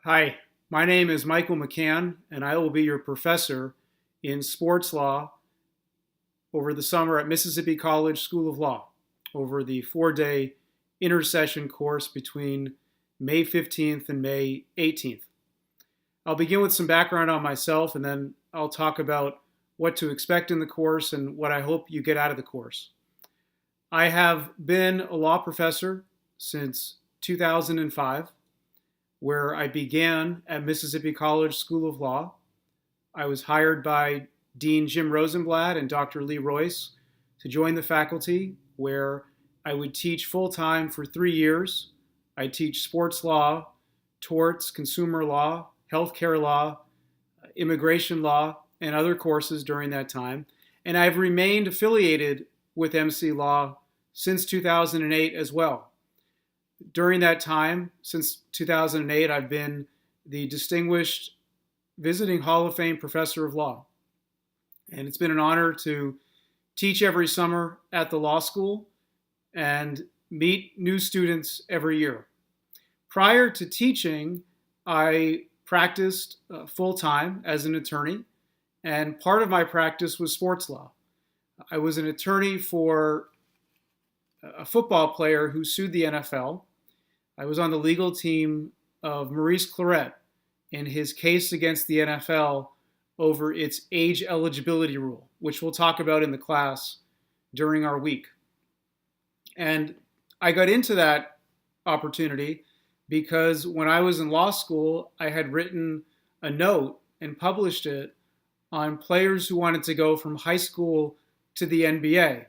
Hi, my name is Michael McCann, and I will be your professor in sports law over the summer at Mississippi College School of Law over the 4-day intersession course between May 15th and May 18th. I'll begin with some background on myself, and then I'll talk about what to expect in the course and what I hope you get out of the course. I have been a law professor since 2005, where I began at Mississippi College School of Law. I was hired by Dean Jim Rosenblatt and Dr. Lee Royce to join the faculty, where I would teach full-time for 3 years. I teach sports law, torts, consumer law, healthcare law, immigration law, and other courses during that time. And I've remained affiliated with MC Law since 2008 as well. During that time, since 2008, I've been the Distinguished Visiting Hall of Fame Professor of Law. And it's been an honor to teach every summer at the law school and meet new students every year. Prior to teaching, I practiced full-time as an attorney, and part of my practice was sports law. I was an attorney for a football player who sued the NFL. I was on the legal team of Maurice Clarett in his case against the NFL over its age eligibility rule, which we'll talk about in the class during our week. And I got into that opportunity because when I was in law school, I had written a note and published it on players who wanted to go from high school to the NBA.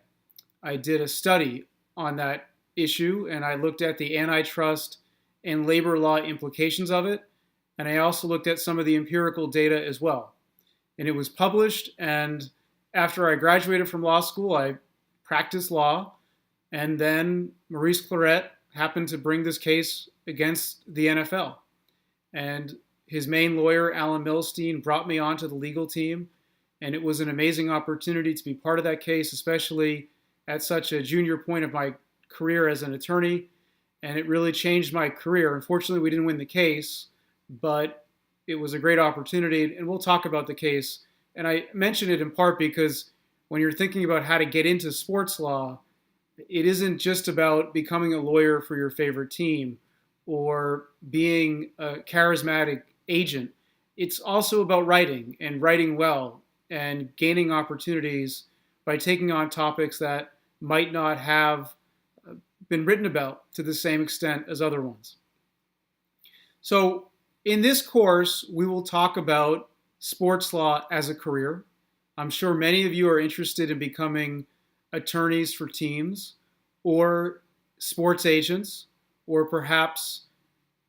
I did a study on that issue, and I looked at the antitrust and labor law implications of it, and I also looked at some of the empirical data as well. And it was published, and after I graduated from law school, I practiced law, and then Maurice Clarett happened to bring this case against the NFL. And his main lawyer, Alan Milstein, brought me onto the legal team, and it was an amazing opportunity to be part of that case, especially at such a junior point of my career as an attorney, and it really changed my career. Unfortunately, we didn't win the case, but it was a great opportunity, and we'll talk about the case. And I mention it in part because when you're thinking about how to get into sports law, it isn't just about becoming a lawyer for your favorite team or being a charismatic agent. It's also about writing and writing well and gaining opportunities by taking on topics that might not have been written about to the same extent as other ones. So in this course, we will talk about sports law as a career. I'm sure many of you are interested in becoming attorneys for teams or sports agents, or perhaps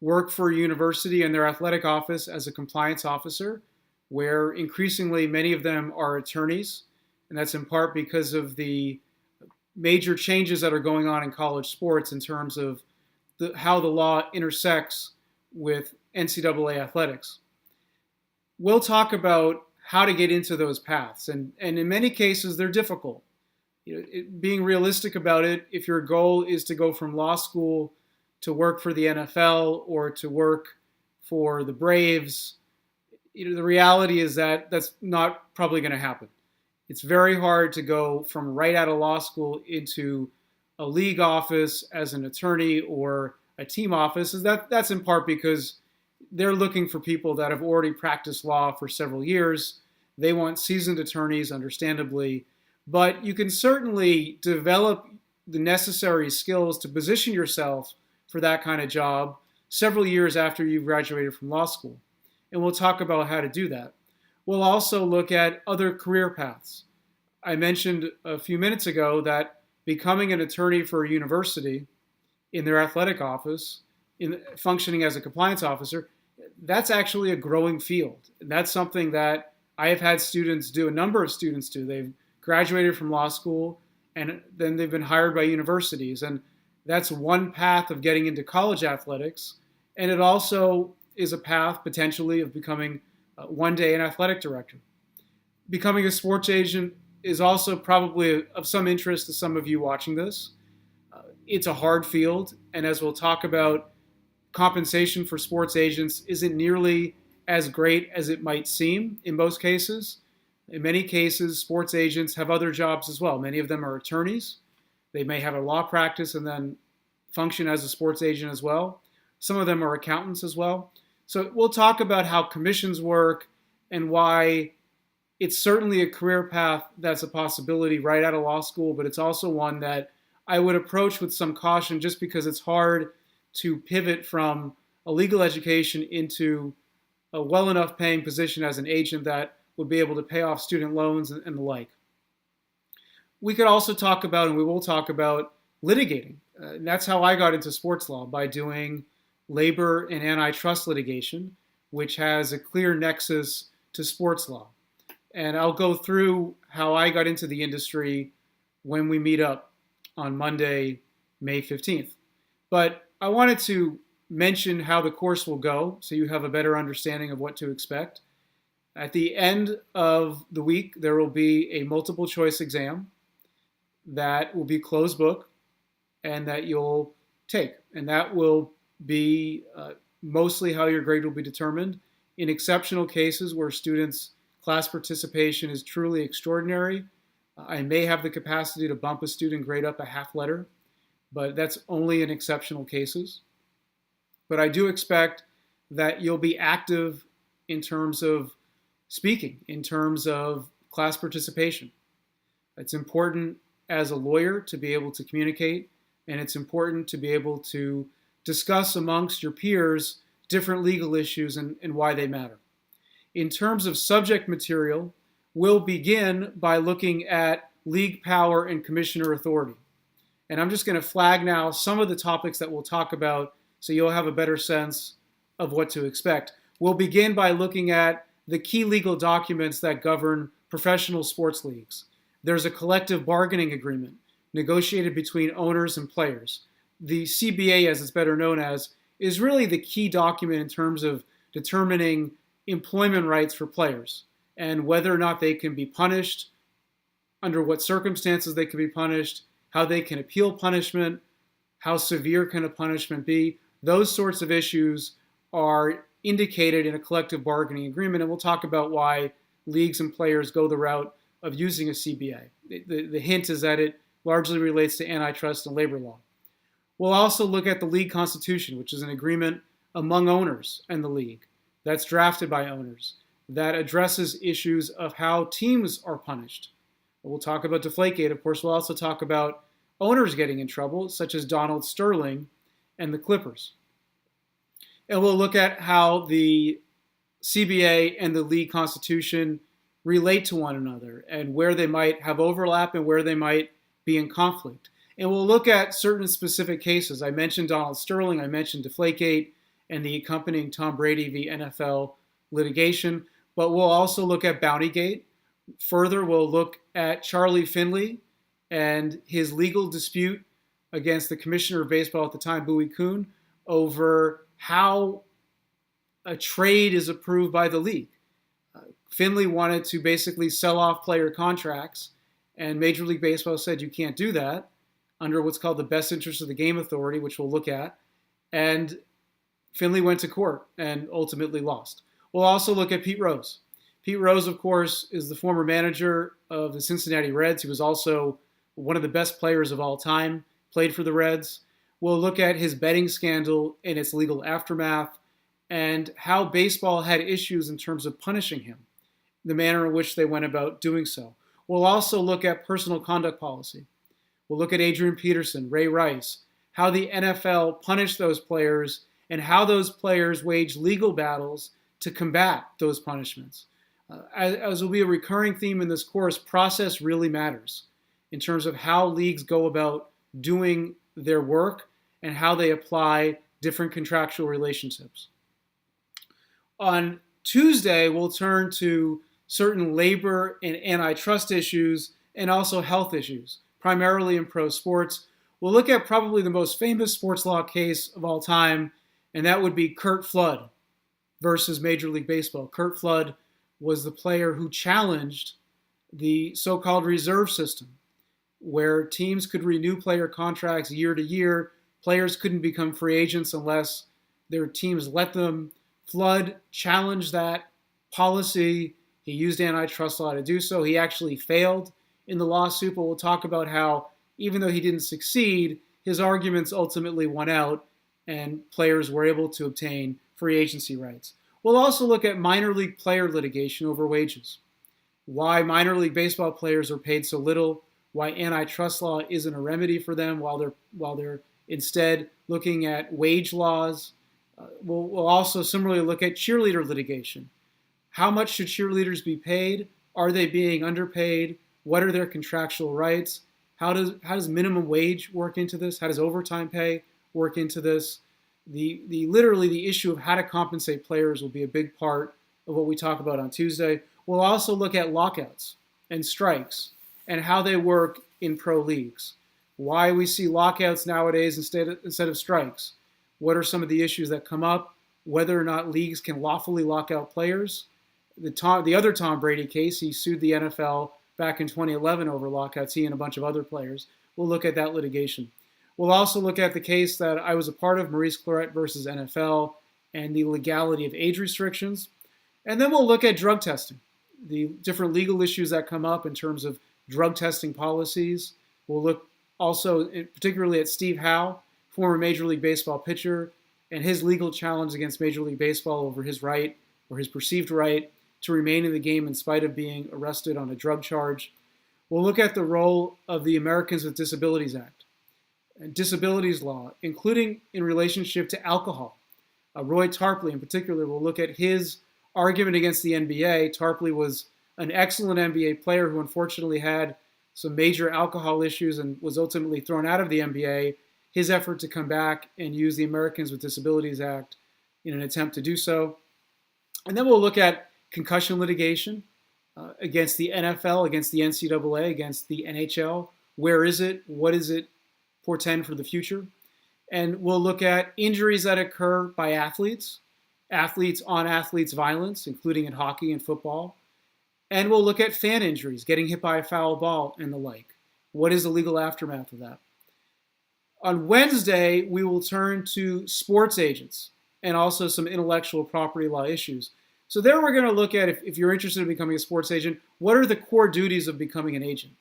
work for a university in their athletic office as a compliance officer, where increasingly many of them are attorneys. And that's in part because of the major changes that are going on in college sports in terms of how the law intersects with NCAA athletics. We'll talk about how to get into those paths, and in many cases they're difficult. Being realistic about it, if your goal is to go from law school to work for the NFL or to work for the Braves, the reality is that that's not probably going to happen. It's very hard to go from right out of law school into a league office as an attorney or a team office. That's in part because they're looking for people that have already practiced law for several years. They want seasoned attorneys, understandably, but you can certainly develop the necessary skills to position yourself for that kind of job several years after you've graduated from law school. And we'll talk about how to do that. We'll also look at other career paths. I mentioned a few minutes ago that becoming an attorney for a university in their athletic office, functioning as a compliance officer, that's actually a growing field. That's something that I have had students do, a number of students do. They've graduated from law school and then they've been hired by universities. And that's one path of getting into college athletics. And it also is a path potentially of becoming one day an athletic director. Becoming a sports agent is also probably of some interest to some of you watching this. It's a hard field, and as we'll talk about, compensation for sports agents isn't nearly as great as it might seem in most cases. In many cases, sports agents have other jobs as well. Many of them are attorneys. They may have a law practice and then function as a sports agent as well. Some of them are accountants as well. So we'll talk about how commissions work and why it's certainly a career path that's a possibility right out of law school, but it's also one that I would approach with some caution just because it's hard to pivot from a legal education into a well enough paying position as an agent that would be able to pay off student loans and the like. We could also talk about, and we will talk about, litigating. And that's how I got into sports law, by doing labor and antitrust litigation, which has a clear nexus to sports law. And I'll go through how I got into the industry when we meet up on Monday, May 15th. But I wanted to mention how the course will go so you have a better understanding of what to expect. At the end of the week, there will be a multiple choice exam that will be closed book and that you'll take. And that will be mostly how your grade will be determined. In exceptional cases where students' class participation is truly extraordinary, I may have the capacity to bump a student grade up a half letter, but that's only in exceptional cases. But I do expect that you'll be active in terms of speaking, in terms of class participation. It's important as a lawyer to be able to communicate, and it's important to be able to discuss amongst your peers different legal issues and why they matter. In terms of subject material, we'll begin by looking at league power and commissioner authority. And I'm just going to flag now some of the topics that we'll talk about so you'll have a better sense of what to expect. We'll begin by looking at the key legal documents that govern professional sports leagues. There's a collective bargaining agreement negotiated between owners and players. The CBA, as it's better known as, is really the key document in terms of determining employment rights for players and whether or not they can be punished, under what circumstances they can be punished, how they can appeal punishment, how severe can a punishment be. Those sorts of issues are indicated in a collective bargaining agreement, and we'll talk about why leagues and players go the route of using a CBA. The hint is that it largely relates to antitrust and labor law. We'll also look at the league constitution, which is an agreement among owners and the league that's drafted by owners that addresses issues of how teams are punished. We'll talk about Deflategate. Of course, we'll also talk about owners getting in trouble, such as Donald Sterling and the Clippers. And we'll look at how the CBA and the league constitution relate to one another and where they might have overlap and where they might be in conflict. And we'll look at certain specific cases. I mentioned Donald Sterling, I mentioned Deflategate and the accompanying Tom Brady v. NFL litigation, but we'll also look at Bountygate. Further, we'll look at Charlie Finley and his legal dispute against the commissioner of baseball at the time, Bowie Kuhn, over how a trade is approved by the league. Finley wanted to basically sell off player contracts, and Major League Baseball said you can't do that under what's called the best interest of the game authority, which we'll look at. And Finley went to court and ultimately lost. We'll also look at Pete Rose. Pete Rose, of course, is the former manager of the Cincinnati Reds. He was also one of the best players of all time, played for the Reds. We'll look at his betting scandal and its legal aftermath and how baseball had issues in terms of punishing him, the manner in which they went about doing so. We'll also look at personal conduct policy. We'll look at Adrian Peterson, Ray Rice, how the NFL punished those players and how those players waged legal battles to combat those punishments. As will be a recurring theme in this course, process really matters in terms of how leagues go about doing their work and how they apply different contractual relationships. On Tuesday, we'll turn to certain labor and antitrust issues and also health issues, primarily in pro sports. We'll look at probably the most famous sports law case of all time, and that would be Curt Flood versus Major League Baseball. Curt Flood was the player who challenged the so-called reserve system, where teams could renew player contracts year to year. Players couldn't become free agents unless Their teams let them flood, challenge that policy. He used antitrust law to do so. He actually failed in the lawsuit, but we'll talk about how, even though he didn't succeed, his arguments ultimately won out and players were able to obtain free agency rights. We'll also look at minor league player litigation over wages, why minor league baseball players are paid so little, why antitrust law isn't a remedy for them while they're instead looking at wage laws. We'll also similarly look at cheerleader litigation. How much should cheerleaders be paid? Are they being underpaid? What are their contractual rights? How does minimum wage work into this? How does overtime pay work into this? Literally the issue of how to compensate players will be a big part of what we talk about on Tuesday. We'll also look at lockouts and strikes and how they work in pro leagues. Why we see lockouts nowadays instead of strikes. What are some of the issues that come up? Whether or not leagues can lawfully lock out players. The other Tom Brady case, he sued the NFL back in 2011 over lockouts, he and a bunch of other players. We'll look at that litigation. We'll also look at the case that I was a part of, Maurice Clarett versus NFL, and the legality of age restrictions. And then we'll look at drug testing, the different legal issues that come up in terms of drug testing policies. We'll look also particularly at Steve Howe, former Major League Baseball pitcher, and his legal challenge against Major League Baseball over his right, or his perceived right, to remain in the game in spite of being arrested on a drug charge. We'll look at the role of the Americans with Disabilities Act and disabilities law, including in relationship to alcohol. Roy Tarpley in particular will look at his argument against the NBA. Tarpley was an excellent NBA player who unfortunately had some major alcohol issues and was ultimately thrown out of the NBA. His effort to come back and use the Americans with Disabilities Act in an attempt to do so. And then we'll look at concussion litigation against the NFL, against the NCAA, against the NHL. Where is it? What does it portend for the future? And we'll look at injuries that occur by athletes on athletes violence, including in hockey and football. And we'll look at fan injuries, getting hit by a foul ball and the like. What is the legal aftermath of that? On Wednesday, we will turn to sports agents and also some intellectual property law issues. So there we're going to look at, if you're interested in becoming a sports agent, what are the core duties of becoming an agent?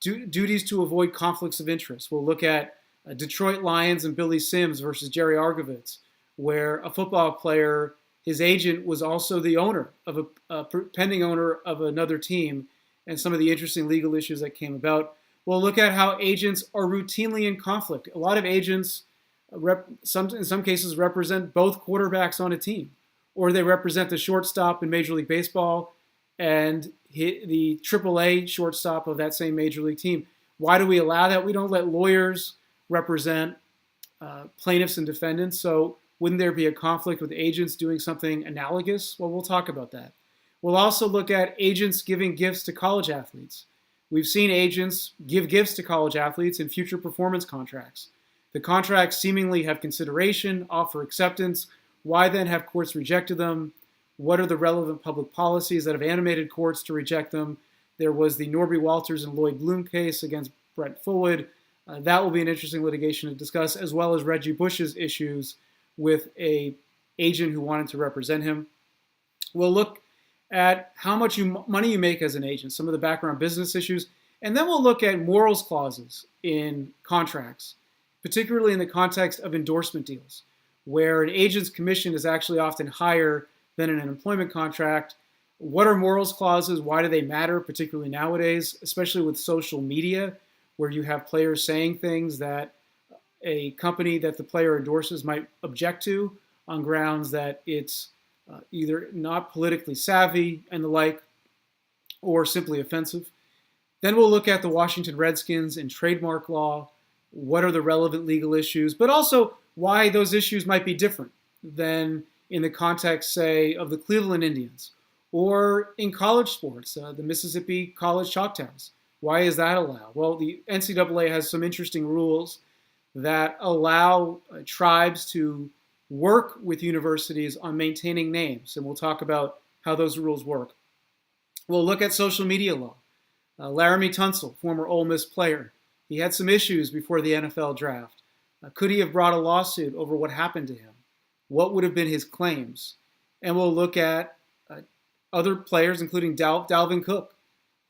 Duties to avoid conflicts of interest. We'll look at Detroit Lions and Billy Sims versus Jerry Argovitz, where a football player, his agent was also the owner of a pending owner of another team, and some of the interesting legal issues that came about. We'll look at how agents are routinely in conflict. A lot of agents, in some cases, represent both quarterbacks on a team, or they represent the shortstop in Major League Baseball and the AAA shortstop of that same Major League team. Why do we allow that? We don't let lawyers represent plaintiffs and defendants, so wouldn't there be a conflict with agents doing something analogous? Well, we'll talk about that. We'll also look at agents giving gifts to college athletes. We've seen agents give gifts to college athletes in future performance contracts. The contracts seemingly have consideration, offer acceptance. Why then have courts rejected them? What are the relevant public policies that have animated courts to reject them? There was the Norby Walters and Lloyd Bloom case against Brett Fullwood. That will be an interesting litigation to discuss, as well as Reggie Bush's issues with an agent who wanted to represent him. We'll look at how much money you make as an agent, some of the background business issues, and then we'll look at morals clauses in contracts, particularly in the context of endorsement deals, where an agent's commission is actually often higher than in an employment contract. What are morals clauses? Why do they matter, particularly nowadays, especially with social media, where you have players saying things that a company that the player endorses might object to on grounds that it's either not politically savvy and the like, or simply offensive. Then we'll look at the Washington Redskins and trademark law. What are the relevant legal issues, but also why those issues might be different than in the context, say, of the Cleveland Indians, or in college sports, the Mississippi College Choctaws. Why is that allowed? Well, the NCAA has some interesting rules that allow tribes to work with universities on maintaining names, and we'll talk about how those rules work. We'll look at social media law. Laramie Tunsil, former Ole Miss player, he had some issues before the NFL draft. Could he have brought a lawsuit over what happened to him? what would have been his claims. And we'll look at other players, including Dalvin Cook,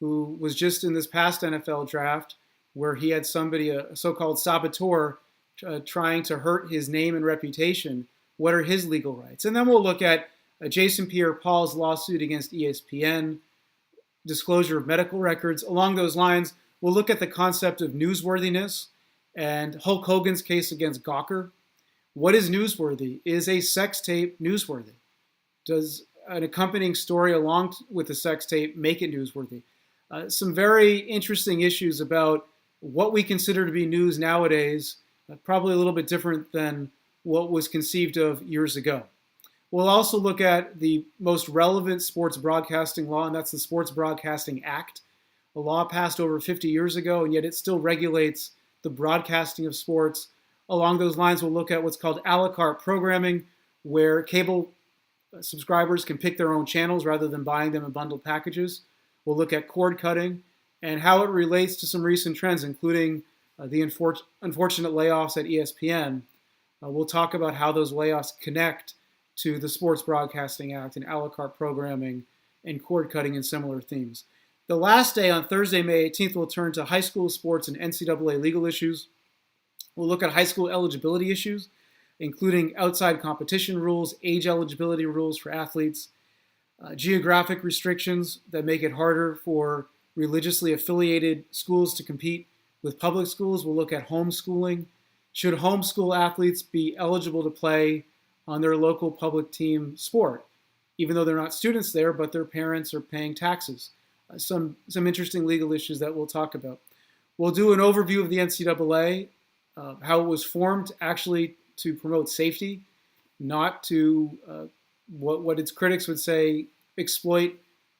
who was just in this past NFL draft where he had somebody, a so-called saboteur, trying to hurt his name and reputation. What are his legal rights? And then we'll look at Jason Pierre-Paul's lawsuit against ESPN, disclosure of medical records. Along those lines, we'll look at the concept of newsworthiness and Hulk Hogan's case against Gawker. What is newsworthy? Is a sex tape newsworthy? Does an accompanying story along with the sex tape make it newsworthy? Some very interesting issues about what we consider to be news nowadays, probably a little bit different than what was conceived of years ago. We'll also look at the most relevant sports broadcasting law, and that's the Sports Broadcasting Act, a law passed over 50 years ago, and yet it still regulates the broadcasting of sports. Along those lines, we'll look at what's called a la carte programming, where cable subscribers can pick their own channels rather than buying them in bundled packages. We'll look at cord cutting and how it relates to some recent trends, including the unfortunate layoffs at ESPN. We'll talk about how those layoffs connect to the Sports Broadcasting Act and a la carte programming and cord cutting and similar themes. The last day, on Thursday, May 18th, we'll turn to high school sports and NCAA legal issues. We'll look at high school eligibility issues, including outside competition rules, age eligibility rules for athletes, geographic restrictions that make it harder for religiously affiliated schools to compete with public schools. We'll look at homeschooling. Should homeschool athletes be eligible to play on their local public team sport, even though they're not students there, but their parents are paying taxes? Some interesting legal issues that we'll talk about. We'll do an overview of the NCAA, how it was formed actually to promote safety, not to what its critics would say exploit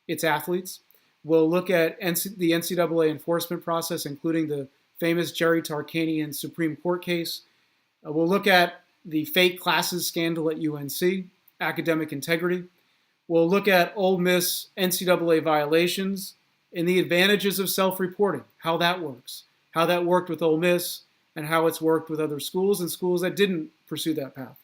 its athletes. We'll look at the NCAA enforcement process, including the famous Jerry Tarkanian Supreme Court case. We'll look at the fake classes scandal at UNC, academic integrity. We'll look at Ole Miss NCAA violations and the advantages of self-reporting, how that works, how that worked with Ole Miss, and how it's worked with other schools and schools that didn't pursue that path.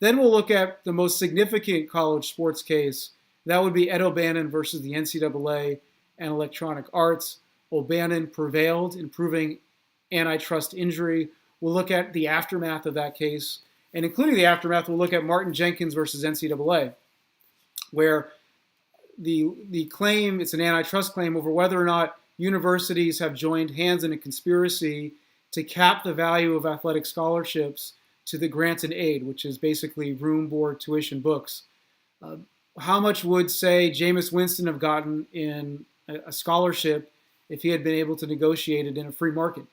Then we'll look at the most significant college sports case. That would be Ed O'Bannon versus the NCAA and Electronic Arts. O'Bannon prevailed in proving antitrust injury. We'll look at the aftermath of that case, and including the aftermath, we'll look at Martin Jenkins versus NCAA, where the claim, it's an antitrust claim over whether or not universities have joined hands in a conspiracy to cap the value of athletic scholarships to the grant and aid, which is basically room, board, tuition, books. How much would, say, Jameis Winston have gotten in a scholarship if he had been able to negotiate it in a free market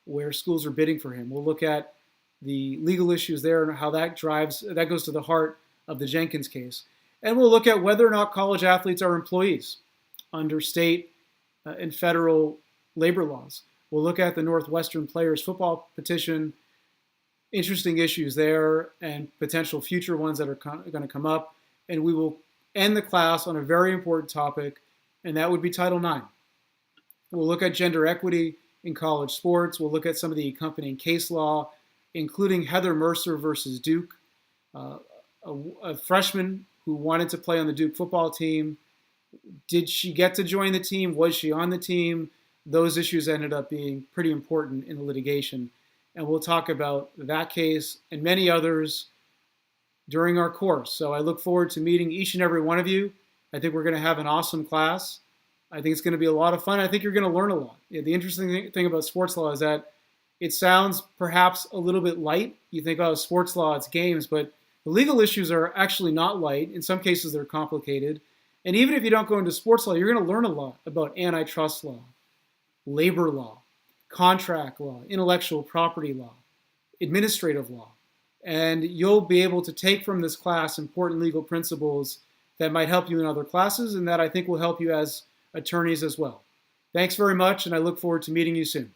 where schools are bidding for him? We'll look at the legal issues there and how that goes to the heart of the Jenkins case. And we'll look at whether or not college athletes are employees under state and federal labor laws. We'll look at the Northwestern Players Football Petition, interesting issues there, and potential future ones that are going to come up. And we will end the class on a very important topic, and that would be Title IX. We'll look at gender equity in college sports. We'll look at some of the accompanying case law, including Heather Mercer versus Duke, a freshman who wanted to play on the Duke football team. Did she get to join the team? Was she on the team? Those issues ended up being pretty important in the litigation. And we'll talk about that case and many others during our course. So I look forward to meeting each and every one of you. I think we're going to have an awesome class. I think it's going to be a lot of fun. I think you're going to learn a lot. The interesting thing about sports law is that it sounds perhaps a little bit light. You think, oh, sports law, it's games, but the legal issues are actually not light. In some cases, they're complicated. And even if you don't go into sports law, you're going to learn a lot about antitrust law, labor law, contract law, intellectual property law, administrative law. And you'll be able to take from this class important legal principles that might help you in other classes and that I think will help you as attorneys as well. Thanks very much, and I look forward to meeting you soon.